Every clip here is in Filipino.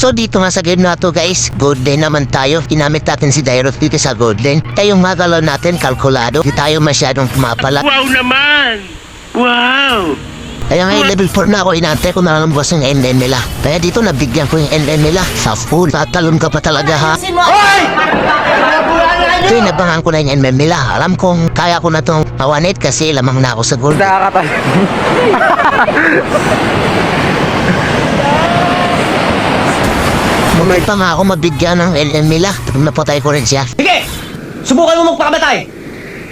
So dito nga sa game na to guys, gold lane naman tayo. Ginamit natin si Dairos dito sa gold lane. Kaya yung magalaw natin, kalkulado. Di tayo masyadong pumapala. Wow naman! Wow! Kaya ngayon level 4 na ako, inaantay ko na lang bukas yung NN nila. Kaya dito nabigyan ko yung NN nila. Sa full, tatalon ka pa talaga ha. Ito yung nabangan ko na yung NN nila. Alam kong kaya ko na itong pawanit kasi lamang na ako sa gold. Mabay pa nga ako mabigyan ng NN nila. Napatay ko rin siya. Sige! Subukan mo magpakamatay!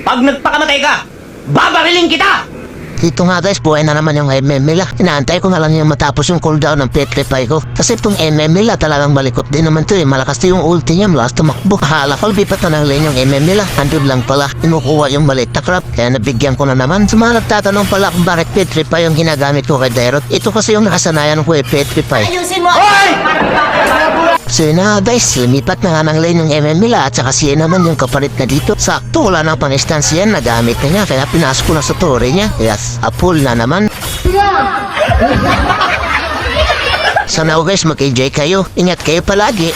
Pag nagpakamatay ka, babariling kita! Dito nga guys, buhay na naman yung MM nila. Inaantay ko na lang yung matapos yung cooldown ng petrify ko. Kasi itong MM nila talagang malikot din naman to eh. Malakas to yung ulti niya, malakas tumakbo. Akala ko lipat na ng lane yung MM nila. Andun lang pala, inukuha yung maliit na crap. Kaya nabigyan ko na naman. Sa mga nagtatanong pala kung bakit petrify yung ginagamit ko kay Dairot. Ito kasi yung nakasanayan ko eh, petrify. Ayusin mo! So yun na guys, lumipat na nga ng lane yung MM nila at saka siya naman yung kapalit na dito. Sakto, wala nang pang-stance yan, nagamit na niya. Kaya pinasok ko na sa tore niya. Yes, a pull na naman. Sana guys, mag-enjoy kayo. Ingat kayo palagi.